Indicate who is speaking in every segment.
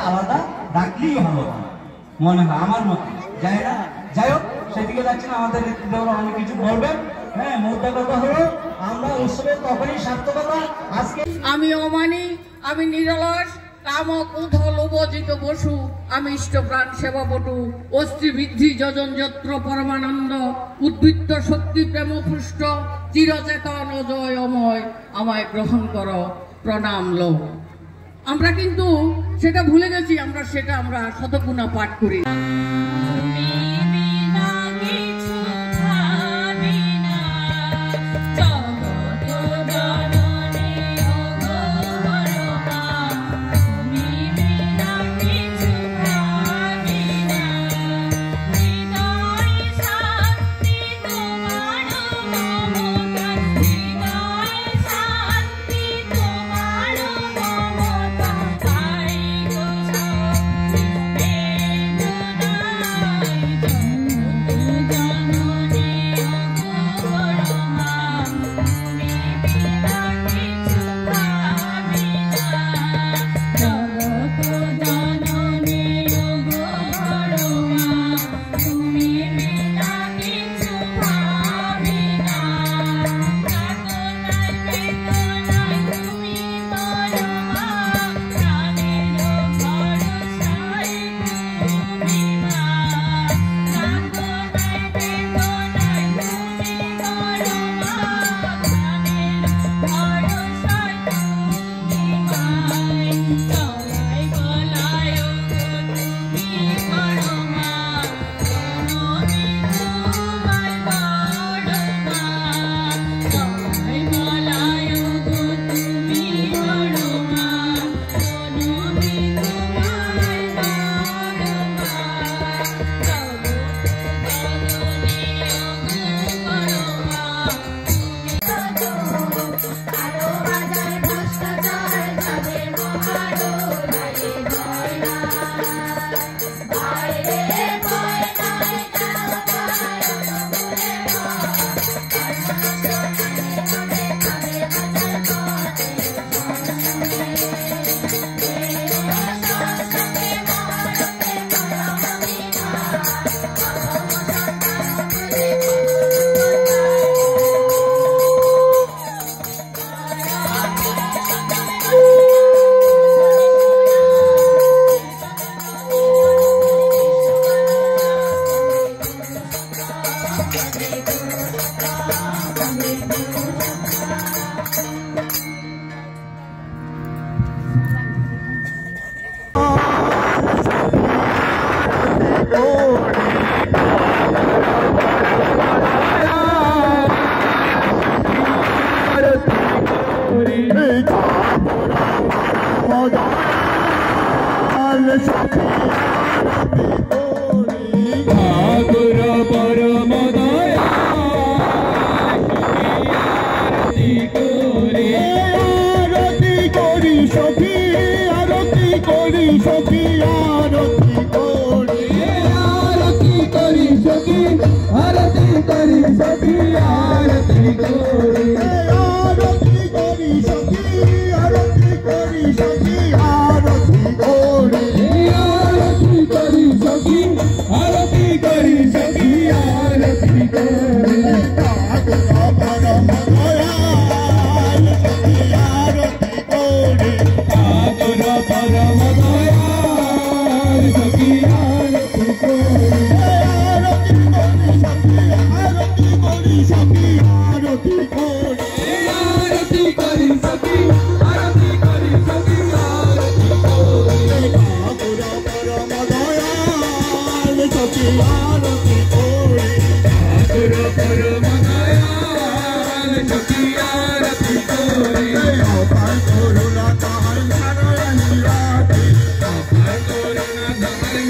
Speaker 1: আলাদা ডাকলেই ভালো মনে হয় আমার মতে। যাই না, যাই হোক সেদিকে যাচ্ছি না, আমাদের নেতৃত্বরা অনেক কিছু বলবেন। হ্যাঁ, মোদ্দা কথা হলো আমরা উৎসবের তখনই সার্থকতা। আজকে
Speaker 2: আমি অমানি, আমি নিরলস কামক উথল উপজিত বসু, আমি ইষ্টপ্রাণ সেবাপটু, অস্থি বৃদ্ধি যোজন যত্র পরমানন্দ, উদ্বৃত্ত শক্তি প্রেমপুষ্ট, চিরচেতন অজয় অময়, আমায় গ্রহণ করো, প্রণাম লো। আমরা কিন্তু সেটা ভুলে গেছি, আমরা শতগুণা পাঠ করি।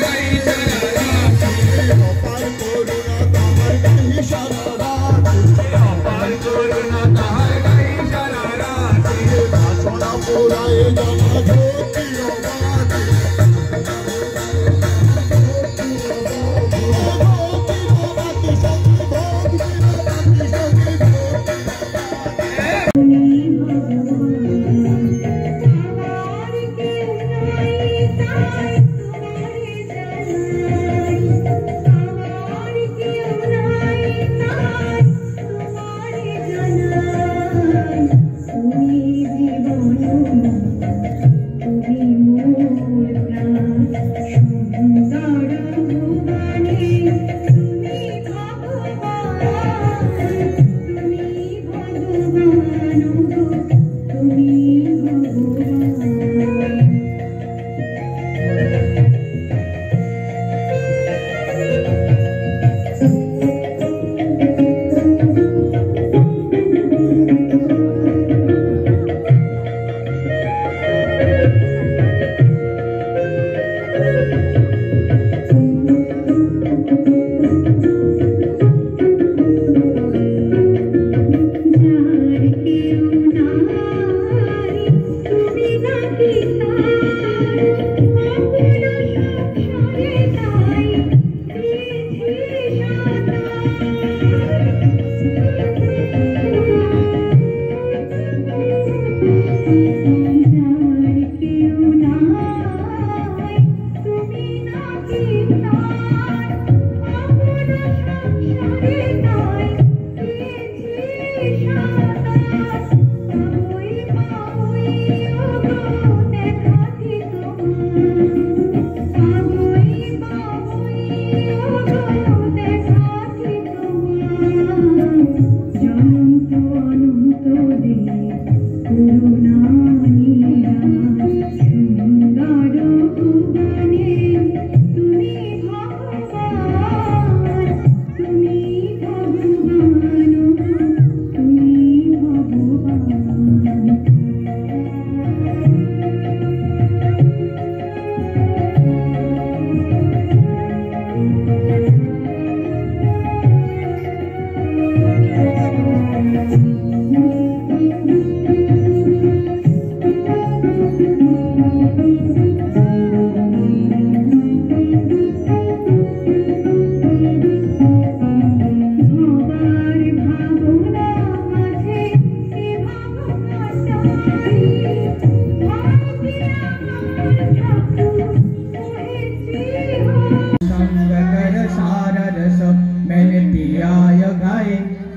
Speaker 3: Hey,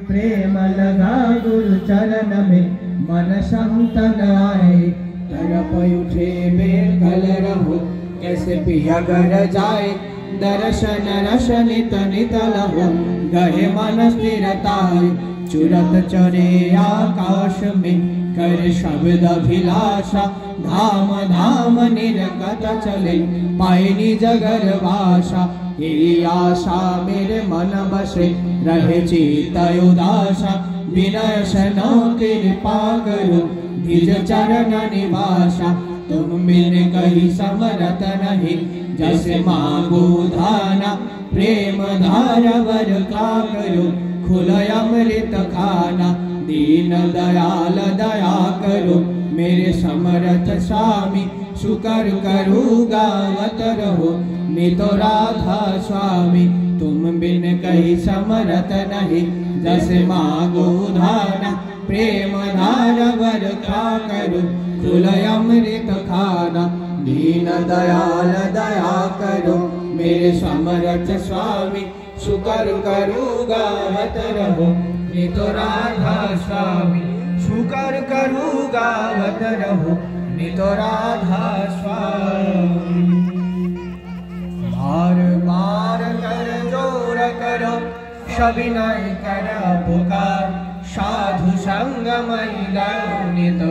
Speaker 3: प्रेम लगा गुरु चरण में मन संतन आए। तरफ उठे बेकल रहो कैसे पिया घर जाए। दर्शन रशन नित नित लहो गहे मन स्थिरताए। चुरत चरे आकाश में कर शब्द अभिलाषा। धाम धाम निर्गत चले पाए निज घर वासा। ये आशा मेरे मन बसे रहे चित्त उदासा। विनय सनो कृपा करो निज चरण निवासा। तुम बिन कही समरत नहीं जैसे मांगो धाना। प्रेम धारा वर का करो खुल अमृत खाना। दीन दयाल दया करो मेरे समरथ स्वामी। शुकर करो गावत रहो नितो राधा स्वामी। तुम बिन कही समरथ नहीं जैसे मांगो धाना। प्रेम धारा वर खा करो खुल अमृत खाना। दीन दयाल दया करो मेरे समरथ स्वामी। शुकर करो गावत रहो नितो राधा स्वामी। शुकर करो गावत रहो नितो राधा स्वामी। बार बार कर जोर करो सविनय कर पुकार। साधु संग नित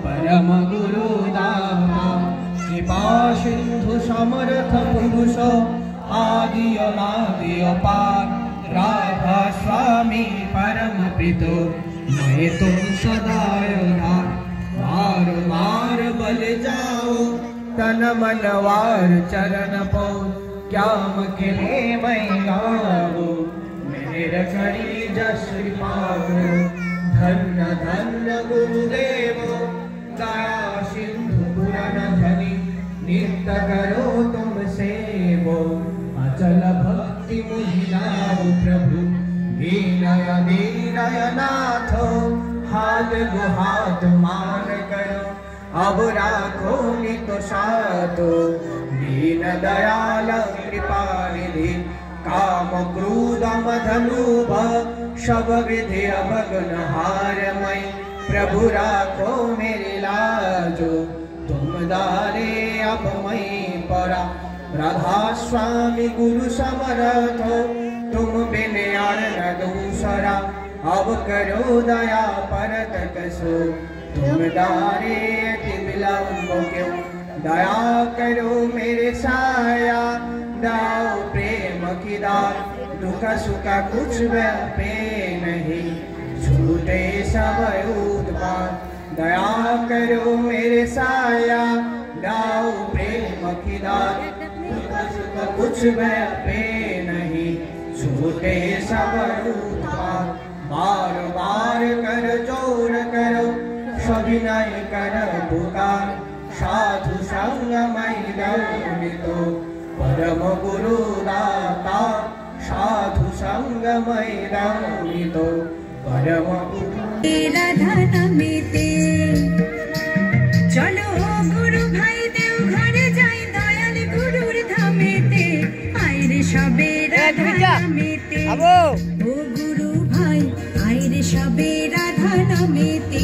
Speaker 3: परम गुरु दाता। कृपा सिंधु समर्थ पुरुष आदि अनादि अपार। राधा स्वामी परम प्रीतो मैं तुम सदा उदार। बार बार बल जाओ तन मन वार चरण पो। क्या मखिले मैं गाओ मेरे करी जस पाओ। धन्य धन्य गुरुदेव दया सिंधु पुरन धनी। नित्य करो तुम सेवो अचल भक्ति मुझिलाओ प्रभु। दीनय दीनय नाथो हाथ गुहाथ मान करो। अब राखो नित सातो दीन दयाल कृपा निधि। काम क्रोध मद लोभ सब विधि अवगुण हारमय। प्रभु राखो मेरी लाजो तुम दारे अब मैं परा। राधा स्वामी गुरु समर्थो तुम बिन यार न दूसरा। अब करो दया परत कसो तुम दारे अति विलंब क्यों। दया करो मेरे साया दाओ प्रेम की दात। दुख सुख कुछ व्यापे नहीं छूटे सब उत्पात। दया करो मेरे साया लाओ प्रेम खिलार कुछ मैं पे नहीं छूटे सब उधार बार बार कर जोर करो सविनय कर पुकार साधु संग मैदानितो परम गुरु दाता साधु संग मैदानितो परम गुरु
Speaker 4: राधा नामेते चलो गुरु भाई देव घरे जाई दयाल गुरुर धामेते आइरे सबे राधा नामेते ओ गुरु भाई आइरे सबे राधा नामेते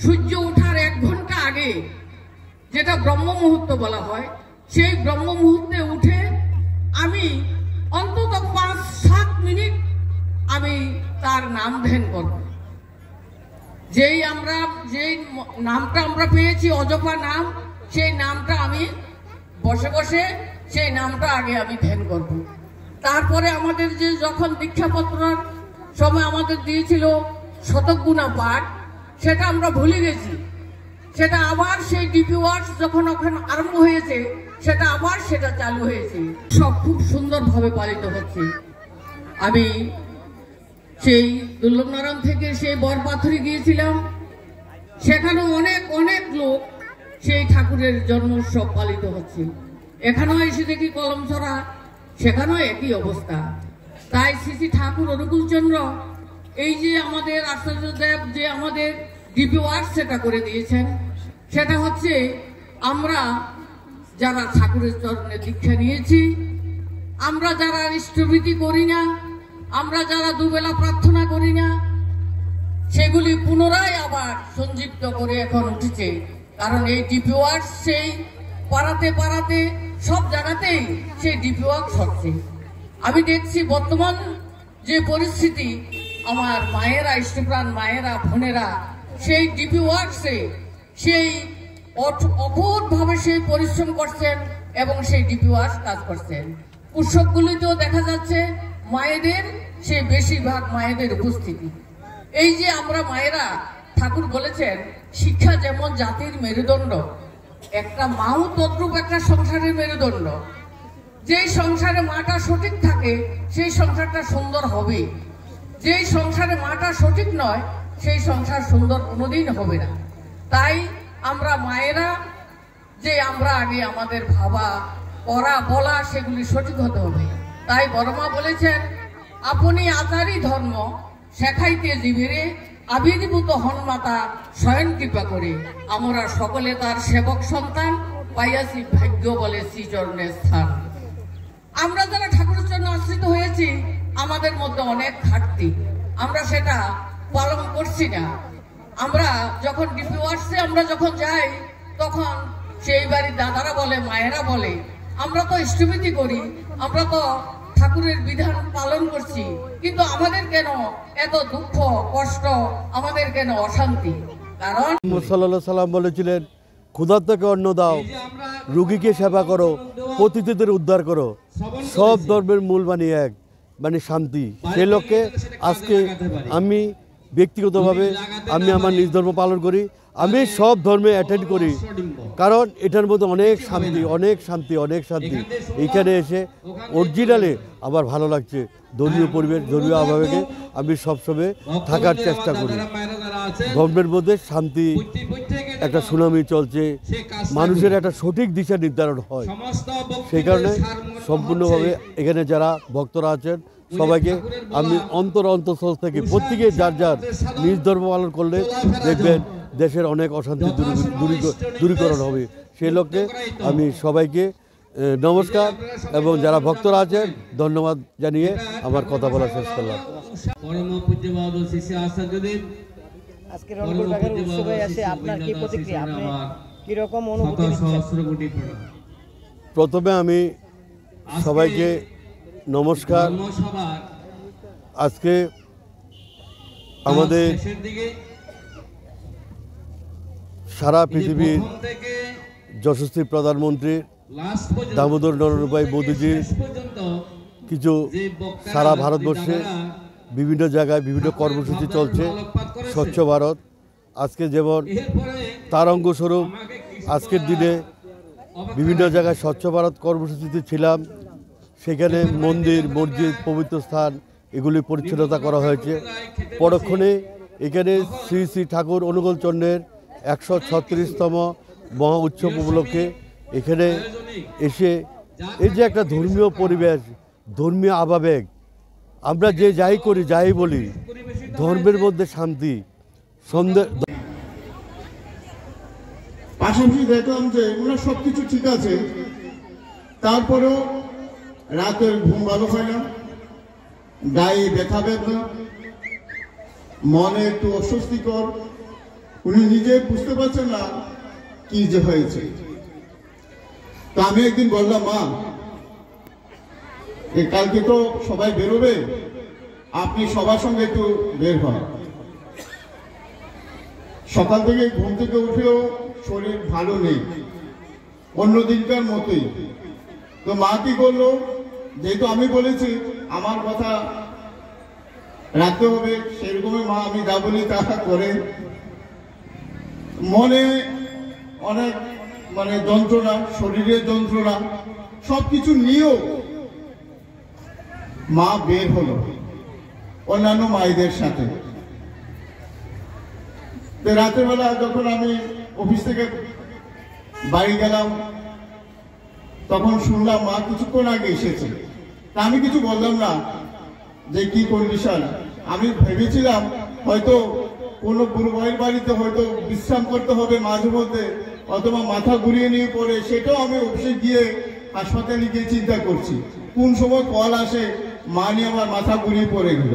Speaker 2: সূর্য ওঠার 1 ঘন্টা আগে যেটা ব্রহ্ম মুহূর্ত বলা হয় সেই ব্রহ্ম মুহূর্তে উঠে আমি অন্তত 5-7 মিনিট আমি তার নাম ধ্যান করব। যেই নামটা আমরা পেয়েছি অজপা নাম, সেই নামটা আমি বসে বসে সেই নামটা আগে আমি ধ্যান করব। তারপরে আমাদের যে যখন দীক্ষাপত্রের সময় আমাদের দিয়েছিল শতগুণা পাঠ, সেটা আমরা ভুলে গেছি। সেটা আবার সেই ডিপি ওয়ার্কস যখন ওখানে আরম্ভ হয়েছে, সেটা আবার সেটা চালু হয়েছে। সব খুব সুন্দরভাবে পালিত হচ্ছে। আমি সেই দুর্লভনারায়ণ থেকে সেই বরপাথরে গিয়েছিলাম, সেখানেও অনেক অনেক লোক সেই ঠাকুরের জন্মোৎসব পালিত হচ্ছে। এখানেও এসে দেখি কলমছড়া, সেখানেও একই অবস্থা। তাই শ্রী ঠাকুর অনুকূলচন্দ্র এই যে আমাদের আচার্যদেব যে আমাদের ডিপি ওয়ার্কস সেটা করে দিয়েছেন, সেটা হচ্ছে আমরা যারা ঠাকুরের চরণে দীক্ষা নিয়েছি, আমরা যারা ইষ্টভীতি করি না, আমরা যারা দুবেলা প্রার্থনা করি না, সেগুলি পুনরায় আবার সঞ্জীবিত করে এখন উঠেছে। কারণ এই ডিপি ওয়ার্কস সেই পাড়াতে পাড়াতে সব জায়গাতেই সেই ডিপি ওয়ার্কস হচ্ছে। আমি দেখছি বর্তমান যে পরিস্থিতি, আমার মায়েরা, ইষ্টপ্রাণ মায়েরা, বোনেরা সেই ডিপি ওয়ার্কসে সেই অদ্ভুতভাবে সেই পরিশ্রম করছেন এবং সেই ডিপি ওয়ার্কস কাজ করছেন। উৎসবগুলিতেও দেখা যাচ্ছে মায়েদের সেই বেশিরভাগ মায়েদের উপস্থিতি। এই যে আমরা মায়েরা, ঠাকুর বলেছেন শিক্ষা যেমন জাতির মেরুদণ্ড, একটা মাও তদ্রূপ একটা সংসারের মেরুদণ্ড। যেই সংসারে মাটা সঠিক থাকে সেই সংসারটা সুন্দর হবে, যেই সংসারে মাটা সঠিক নয় সেই সংসার সুন্দর কোনোদিন হবে না। তাই আমরা মায়েরা যে আমরা আগে আমাদের ভাবা পড়া বলা সেগুলি সঠিক হতে হবে। তাই বড়মা বলেছেন আপনি আচারই ধর্ম শেখাইতে জীবেরে, আবির্ভূত হন মাতা স্বয়ং কৃপা করে, আমরা সকলে তার সেবক সন্তান, পাইয়াছি ভাগ্য বলে শ্রীচরণের স্থান। আমরা যারা ঠাকুরের জন্য আশ্রিত হয়েছি, আমাদের মধ্যে অনেক ঘাটতি, আমরা সেটা পালন করছি না। আমরা যখন ডিপি ওয়ার্কসে আমরা যখন যাই, তখন সেই বাড়ির দাদারা বলে, মায়েরা বলে আমরা তো ইষ্টভীতি করি, আমরা তো ঠাকুরের বিধান পালন করছি, কিন্তু আমাদের কেন এত দুঃখ কষ্ট, আমাদের কেন অশান্তি? কারণ
Speaker 5: সাল্লাল্লাহু সাল্লাম বলেছিলেন ক্ষুধার্তকে অন্ন দাও, রোগীকে সেবা করো, পতিতদের উদ্ধার করো। সব ধর্মের মূল বাণী এক, মানে শান্তি। সেই লক্ষ্যে আজকে আমি ব্যক্তিগতভাবে আমি আমার নিজ ধর্ম পালন করি, আমি সব ধর্মে অ্যাটেন্ড করি, কারণ এটার মধ্যে অনেক শান্তি, অনেক শান্তি, অনেক শান্তি। এইখানে এসে অরিজিনালে আমার ভালো লাগছে। ধর্মীয় পরিবেশ, ধর্মীয় আবহাওয়াকে আমি সবসময় থাকার চেষ্টা করি। ধর্মের মধ্যে শান্তি, একটা সুনামি চলছে, মানুষের একটা সঠিক দিশা নির্ধারণ হয়। সেই কারণে সম্পূর্ণভাবে এখানে যারা ভক্তরা আছেন সবাইকে আমি অন্তঃস্থল থেকে প্রত্যেকে যার যার নিজ ধর্ম পালন করলে দেখবেন দেশের অনেক অশান্তি দূরীকরণ হবে। সেই লক্ষ্যে আমি সবাইকে নমস্কার এবং যারা ভক্তরা আছেন ধন্যবাদ জানিয়ে আমার কথা বলা শেষ করলাম।
Speaker 6: পরম পূজ্যবাদ শিষ্য আচার্যদেব,
Speaker 7: আজকে রংপুর বাগের উৎসবে এসে আপনার কি প্রতিক্রিয়া, আপনি কি রকম অনুভূতি নিচ্ছেন?
Speaker 5: প্রথমে আমি সবাইকে নমস্কার। আজকে আমাদের সারা পৃথিবীর যশস্বী প্রধানমন্ত্রী দামোদর নররূপাই মোদীজি কিছু সারা ভারতবর্ষে বিভিন্ন জায়গায় বিভিন্ন কর্মসূচি চলছে, স্বচ্ছ ভারত। আজকে যেমন তার অঙ্গস্বরূপ আজকের দিনে বিভিন্ন জায়গায় স্বচ্ছ ভারত কর্মসূচিতে ছিলাম, সেখানে মন্দির, মসজিদ, পবিত্র স্থান এগুলি পরিচ্ছন্নতা করা হয়েছে। পরক্ষণে এখানে শ্রী শ্রী ঠাকুর অনুকূলচন্দ্রের 136তম মহা উৎসব উপলক্ষে এখানে এসে এই যে একটা ধর্মীয় পরিবেশ, ধর্মীয় আবেগ, আমরা যে যাই করি যাই বলি ধর্মের মধ্যে শান্তি
Speaker 8: পাশাপাশি দেখলাম যে ওনার সবকিছু ঠিক আছে, তারপরেও রাতের ঘুম ভালো হয় না, গায়ে ব্যথা ব্যথা, মনে একটু অস্বস্তিকর, উনি নিজে বুঝতে পারছেন না কি যে হয়েছে। তো আমি একদিন বললাম, মা কালকে তো সবাই বেরোবে, আপনি সবার সঙ্গে একটু বের হন। সকাল থেকে ঘুম থেকে উঠেও শরীর ভালো নেই, অন্য দিনকার মতোই। তো মা কি করলো, যেহেতু আমি বলেছি আমার কথা রাখতে হবে, সেরকমই মা আমি যা বলি তা করে। মনে অনেক মানে যন্ত্রণা, শরীরের যন্ত্রণা, সবকিছু নিয়েও মা বের হলো অন্যান্য মায়েদের সাথে। রাতের বেলা যখন আমি অফিস থেকে বাড়ি গেলাম, তখন শুনলাম মা কিছুক্ষণ আগে এসেছে। তা আমি কিছু বললাম না যে কি কন্ডিশন। আমি ভেবেছিলাম হয়তো কোনো গুরু ভাইয়ের বাড়িতে হয়তো বিশ্রাম করতে হবে মাঝে মধ্যে, অথবা মাথা ঘুরিয়ে নিয়ে পড়ে, সেটাও আমি অফিসে গিয়ে হাসপাতালে গিয়ে চিন্তা করছি কোন সময় কল আসে মা নিয়ে আমার মাথা ঘুরিয়ে পড়ে গেল।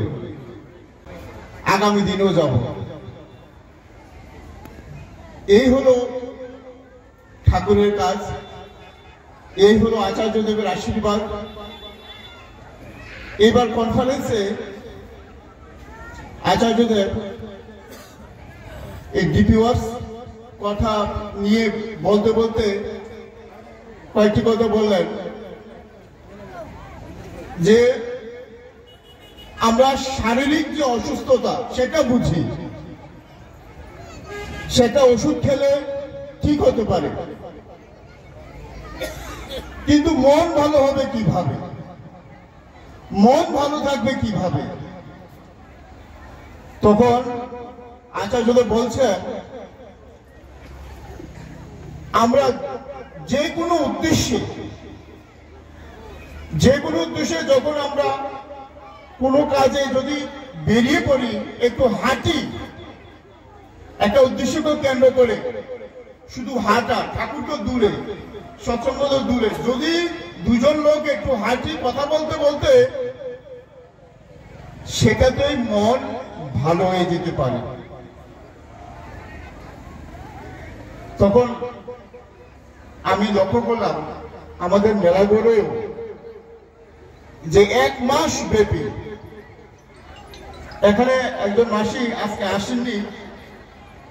Speaker 8: আগামী দিনেও যাব। এই হলো ঠাকুরের কাজ, এই হলো আচার্যদেবের আশীর্বাদ। এবার কনফারেন্সে আচার্যদেব এই ডিপি ওয়ার্কস কথা নিয়ে বলতে বলতে কয়েকটি কথা বললেন যে আমরা শারীরিক যে অসুস্থতা সেটা বুঝি, সেটা ওষুধ খেলে ঠিক হতে পারে, কিন্তু মন ভালো হবে কিভাবে, মন ভালো থাকবে কিভাবে? তখন আচার্যদেব বলছেন আমরা যে কোনো উদ্দেশ্যে যখন আমরা কোনো কাজে যদি বেরিয়ে পড়ি, একটু হাঁটি, একটা উদ্দেশ্যকে কেন্দ্র করে, শুধু হাঁটা, ঠাকুর তো দূরে, সৎসঙ্গ তো দূরে, যদি দুজন লোক একটু হাঁটি কথা বলতে বলতে, সেটাতেই মন ভালো হয়ে যেতে পারে। তখন আমি লক্ষ্য করলাম আমাদের মেলাঘরেও যে 1 মাস ব্যাপী, এখানে একজন মাসি আজকে আসেননি,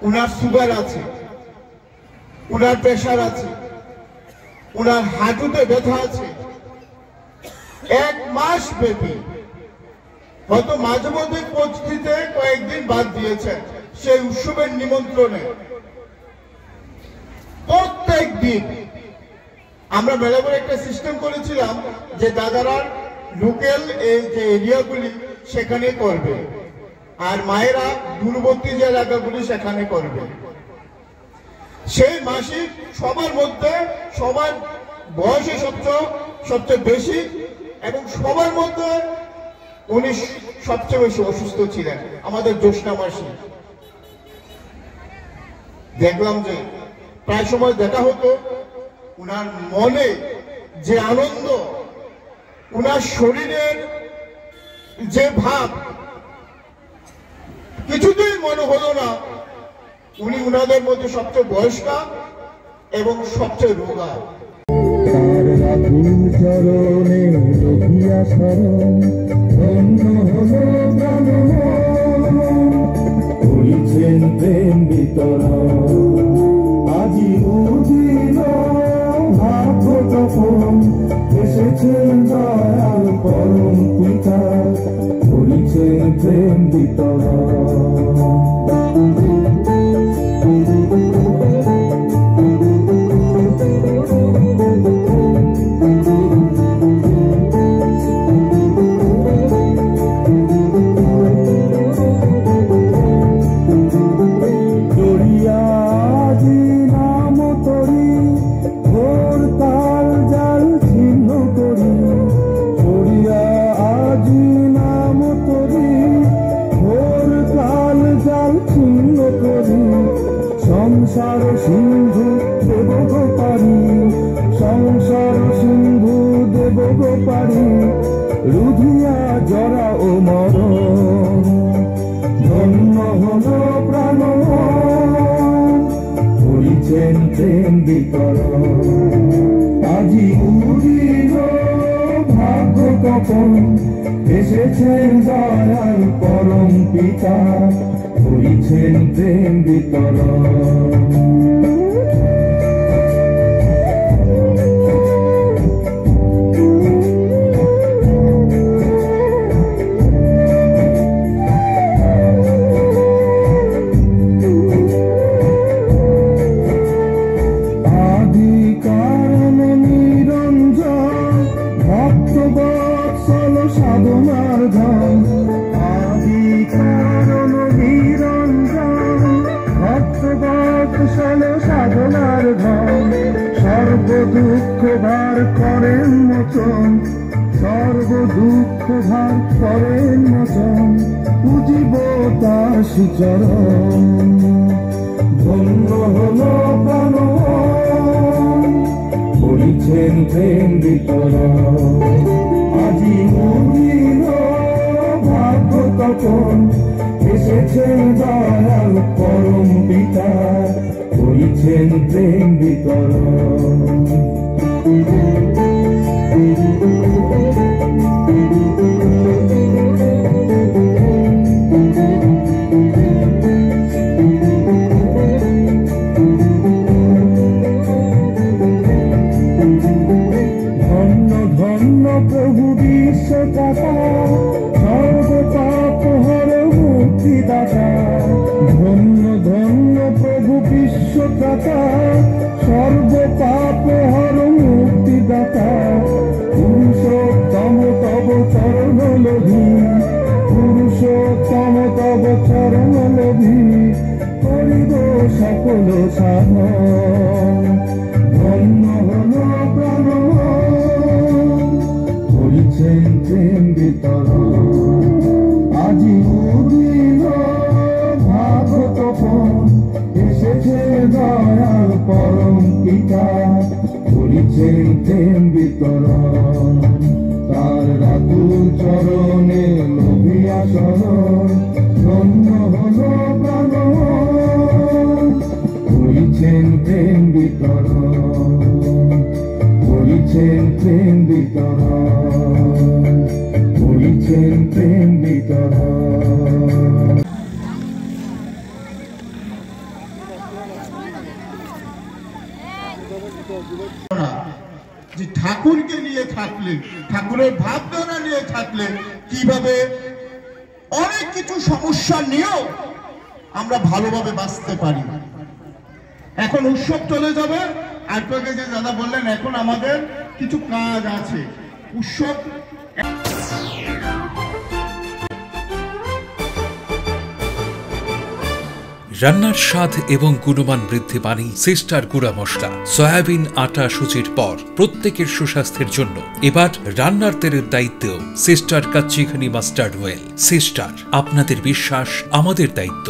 Speaker 8: উনার সুগার আছে, উনার প্রেশার আছে, উনার হাঁটুতে ব্যথা আছে, 1 মাস ব্যাপী, হয়তো মাঝে মধ্যে পরিস্থিতিতে কয়েকদিন বাদ দিয়েছেন সেই উৎসবের নিমন্ত্রণে। প্রত্যেক দিন আমরা মেলাঘরে একটা সিস্টেম করেছিলাম যে দাদারা লোকাল এই যে এরিয়াগুলি সেখানে করবে, আর মায়েরা দূরবর্তী যে এলাকাগুলি সেখানে করবে। সেই মাসিক সবার মধ্যে, সবার বয়সে সবচেয়ে বেশি, এবং সবার মধ্যে উনি সবচেয়ে বেশি অসুস্থ ছিলেন, আমাদের জ্যোৎস্না মাসি। দেখলাম যে প্রায় সময় দেখা হতো উনার মনে যে আনন্দ, উনার শরীরের যে ভাব, কিছুতেই মনে হলো না উনি উনাদের মধ্যে সবচেয়ে বয়স্কা এবং সবচেয়ে রোগা।
Speaker 9: চরণে রঘিয়া শরণ ধন্য হলো প্রাণ, করিছেন প্রেম বিতরণ, আজি উদিল ভাগ্য তপন, এসেছেন দয়াল পরম পিতা, করিছেন প্রেম বিতরণ। সংসার সিন্ধু দেব গো পারি, সংসার সিন্ধু দেব গো পারি, রুধিয়া জরা ও মরণ, ধন্য হল প্রাণ, করিছেন প্রেম বিতরণ, আজি উদিল ভাগ্য তপন, এসেছেন দয়াল পরম পিতা, করিছেন প্রেম বিতরণ। বৎসল সাধনার ধন, সর্ব দুঃখ ভার করেন মোচন, সর্ব দুঃখ ভার করেন মোচন, পুজিব তার শ্রীচরণ। ধন্য হলো প্রাণ করিছেন প্রেম বিতরণ, আজি মুদিল ভাগ্য তপন, এসেছেন দয়াল পরম পিতা, করিছেন প্রেম বিতরণ। ধন্য ধন্য প্রভু বিশ্বদাতা, সর্বপাপ হর মুক্তিদাতা। ধন্য ধন্য প্রভু বিশ্বদাতা, সর্বপাপ হর মুক্তিদাতা। পুরুষোত্তম তব চরণ লোভী, পুরুষোত্তম তব চরণ লোভী, করিব সকল সাধন। ধন্য হল প্রাণ করিছেন প্রেম বিতরণ, আজি উদিল ভাগতপন, এসেছে দয়াল পরম পিতা, করিছেন প্রেম বিতরণ। তার রাতুল চরণে লোভিয়া শরণ, ধন্য হল প্রাণ করিছেন প্রেম বিতরণ, করিছেন প্রেম বিতরণ, করিছেন প্রেম বিতরণ।
Speaker 8: যে ঠাকুরকে নিয়ে থাকলে, ঠাকুরের ভাবনা নিয়ে থাকলে কিভাবে অনেক কিছু সমস্যা নিয়েও আমরা ভালোভাবে বাঁচতে পারি। এখন উৎসব চলে যাবে, আর তোকে যে দাদা বললেন এখন আমাদের কিছু কাজ আছে। উৎসব
Speaker 10: রান্নার স্বাদ এবং গুণমান বৃদ্ধি পানি সিস্টার গুঁড়া মশলা। সয়াবিন আটা সুচির পর প্রত্যেকের সুস্বাস্থ্যের জন্য এবার রান্নার তেলের দায়িত্বেও sister kachi ghani mustard oil. Sister, আপনাদের বিশ্বাস আমাদের দায়িত্ব।